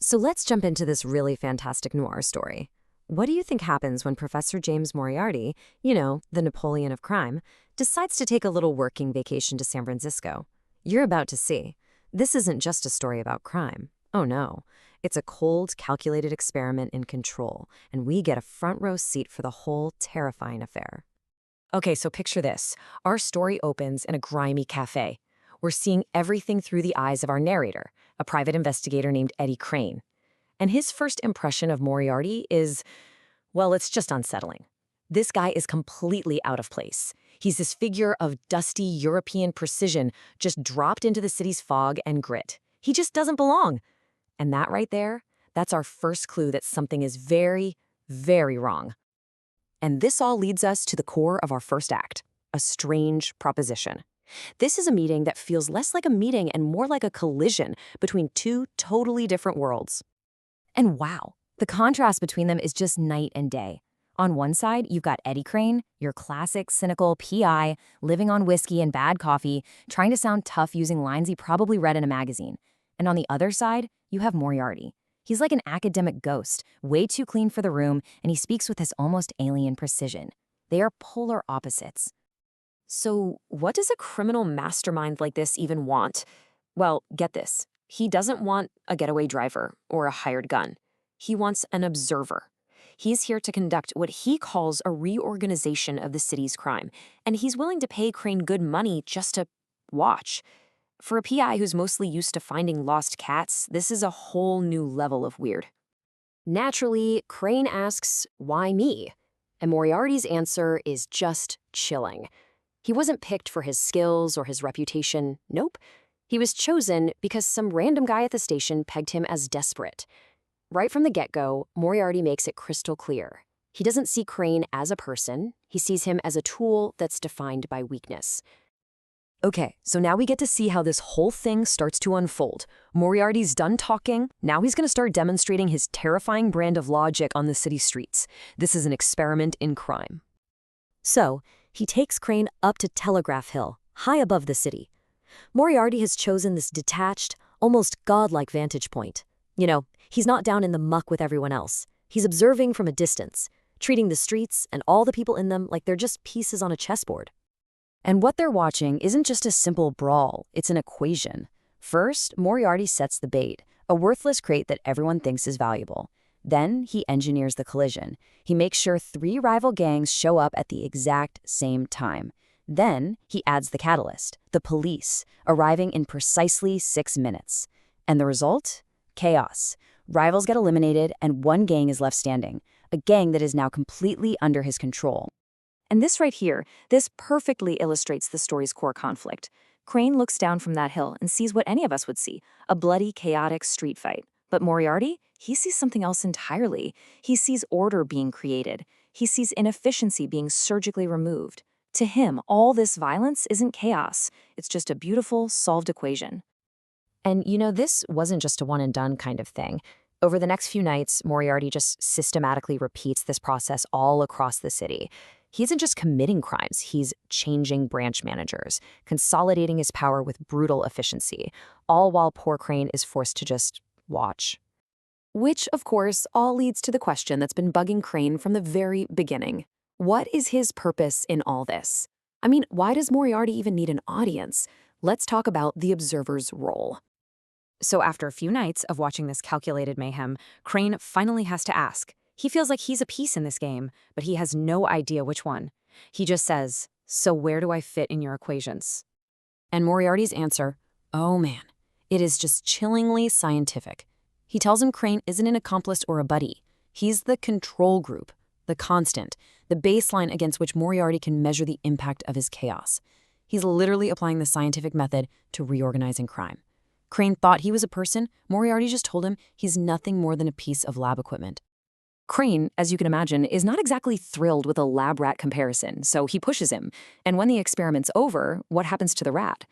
So let's jump into this really fantastic noir story. What do you think happens when Professor James Moriarty, the Napoleon of crime, decides to take a little working vacation to San Francisco? You're about to see. This isn't just a story about crime. Oh no. It's a cold, calculated experiment in control, and we get a front row seat for the whole terrifying affair. Okay, so picture this. Our story opens in a grimy cafe. We're seeing everything through the eyes of our narrator, a private investigator named Eddie Crane. And his first impression of Moriarty is, well, it's just unsettling. This guy is completely out of place. He's this figure of dusty European precision just dropped into the city's fog and grit. He just doesn't belong. And that right there, that's our first clue that something is very, very wrong. And this all leads us to the core of our first act, a strange proposition. This is a meeting that feels less like a meeting and more like a collision between two totally different worlds. And wow, the contrast between them is just night and day. On one side, you've got Eddie Crane, your classic cynical PI, living on whiskey and bad coffee, trying to sound tough using lines he probably read in a magazine. And on the other side, you have Moriarty. He's like an academic ghost, way too clean for the room, and he speaks with this almost alien precision. They are polar opposites. So what does a criminal mastermind like this even want? Well, get this. He doesn't want a getaway driver or a hired gun. He wants an observer. He's here to conduct what he calls a reorganization of the city's crime, and he's willing to pay Crane good money just to watch. For a PI who's mostly used to finding lost cats, this is a whole new level of weird. Naturally, Crane asks, why me? And Moriarty's answer is just chilling. He wasn't picked for his skills or his reputation. Nope. He was chosen because some random guy at the station pegged him as desperate. Right from the get-go, Moriarty makes it crystal clear. He doesn't see Crane as a person. He sees him as a tool that's defined by weakness. Okay, so now we get to see how this whole thing starts to unfold. Moriarty's done talking. Now he's going to start demonstrating his terrifying brand of logic on the city streets. This is an experiment in crime. So, he takes Crane up to Telegraph Hill, high above the city. Moriarty has chosen this detached, almost godlike vantage point. He's not down in the muck with everyone else. He's observing from a distance, treating the streets and all the people in them like they're just pieces on a chessboard. And what they're watching isn't just a simple brawl, it's an equation. First, Moriarty sets the bait, a worthless crate that everyone thinks is valuable. Then, he engineers the collision. He makes sure 3 rival gangs show up at the exact same time. Then, he adds the catalyst, the police, arriving in precisely 6 minutes. And the result? Chaos. Rivals get eliminated, and one gang is left standing, a gang that is now completely under his control. And this right here, this perfectly illustrates the story's core conflict. Crane looks down from that hill and sees what any of us would see, a bloody, chaotic street fight. But Moriarty, he sees something else entirely. He sees order being created. He sees inefficiency being surgically removed. To him, all this violence isn't chaos. It's just a beautiful, solved equation. And this wasn't just a one-and-done kind of thing. Over the next few nights, Moriarty just systematically repeats this process all across the city. He isn't just committing crimes, he's changing branch managers, consolidating his power with brutal efficiency, all while poor Crane is forced to just watch. Which, of course, all leads to the question that's been bugging Crane from the very beginning. What is his purpose in all this? I mean, why does Moriarty even need an audience? Let's talk about the observer's role. So after a few nights of watching this calculated mayhem, Crane finally has to ask. He feels like he's a piece in this game, but he has no idea which one. He just says, so where do I fit in your equations? And Moriarty's answer, oh man, it is just chillingly scientific. He tells him Crane isn't an accomplice or a buddy. He's the control group, the constant, the baseline against which Moriarty can measure the impact of his chaos. He's literally applying the scientific method to reorganizing crime. Crane thought he was a person. Moriarty just told him he's nothing more than a piece of lab equipment. Crane, as you can imagine, is not exactly thrilled with a lab rat comparison, so he pushes him. And when the experiment's over, what happens to the rat?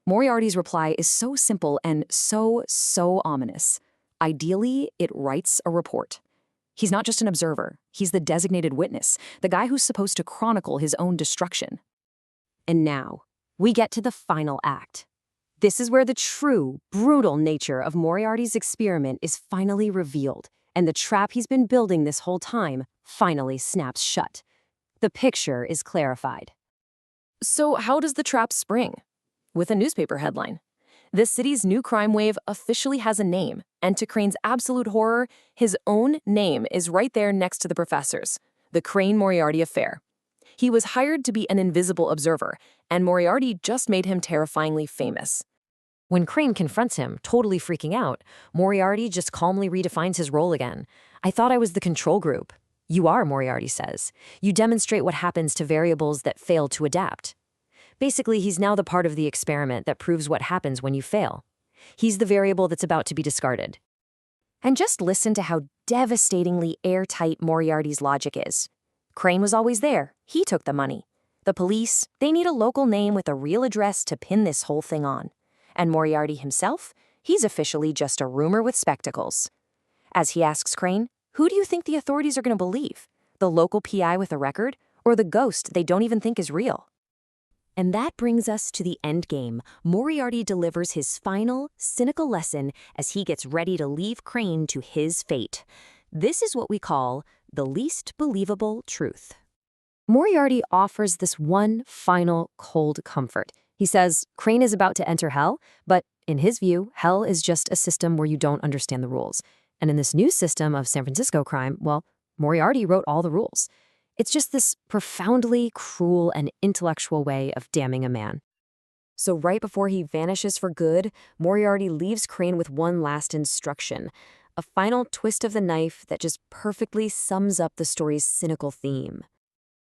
Moriarty's reply is so simple and so ominous. Ideally, it writes a report. He's not just an observer. He's the designated witness, the guy who's supposed to chronicle his own destruction. And now, we get to the final act. This is where the true, brutal nature of Moriarty's experiment is finally revealed, and the trap he's been building this whole time finally snaps shut. The picture is clarified. So how does the trap spring? With a newspaper headline. The city's new crime wave officially has a name, and to Crane's absolute horror, his own name is right there next to the professor's, the Crane-Moriarty affair. He was hired to be an invisible observer, and Moriarty just made him terrifyingly famous. When Crane confronts him, totally freaking out, Moriarty just calmly redefines his role again. "I thought I was the control group." "You are," Moriarty says. "You demonstrate what happens to variables that fail to adapt." Basically, he's now the part of the experiment that proves what happens when you fail. He's the variable that's about to be discarded. And just listen to how devastatingly airtight Moriarty's logic is. Crane was always there. He took the money. The police, they need a local name with a real address to pin this whole thing on. And Moriarty himself, he's officially just a rumor with spectacles. As he asks Crane, who do you think the authorities are going to believe? The local PI with a record, or the ghost they don't even think is real? And that brings us to the end game. Moriarty delivers his final, cynical lesson as he gets ready to leave Crane to his fate. This is what we call the least believable truth. Moriarty offers this one final cold comfort. He says Crane is about to enter hell, but in his view, hell is just a system where you don't understand the rules. And in this new system of San Francisco crime, well, Moriarty wrote all the rules. It's just this profoundly cruel and intellectual way of damning a man. So right before he vanishes for good, Moriarty leaves Crane with one last instruction, a final twist of the knife that just perfectly sums up the story's cynical theme.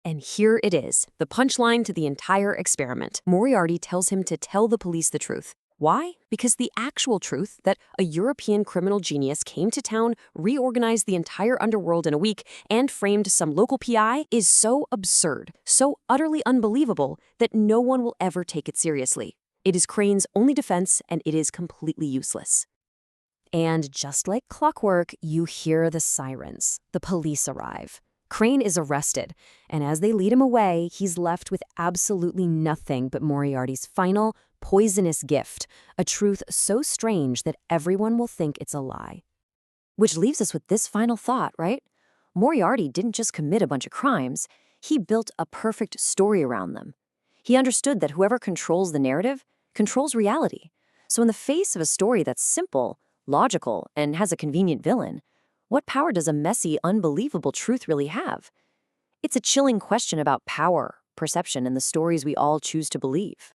And here it is, the punchline to the entire experiment. Moriarty tells him to tell the police the truth. Why? Because the actual truth that a European criminal genius came to town, reorganized the entire underworld in a week, and framed some local PI is so absurd, so utterly unbelievable, that no one will ever take it seriously. It is Crane's only defense, and it is completely useless. And just like clockwork, you hear the sirens. The police arrive. Crane is arrested, and as they lead him away, he's left with absolutely nothing but Moriarty's final, poisonous gift, a truth so strange that everyone will think it's a lie. Which leaves us with this final thought, right? Moriarty didn't just commit a bunch of crimes, he built a perfect story around them. He understood that whoever controls the narrative controls reality. So in the face of a story that's simple, logical, and has a convenient villain, what power does a messy, unbelievable truth really have? It's a chilling question about power, perception, and the stories we all choose to believe.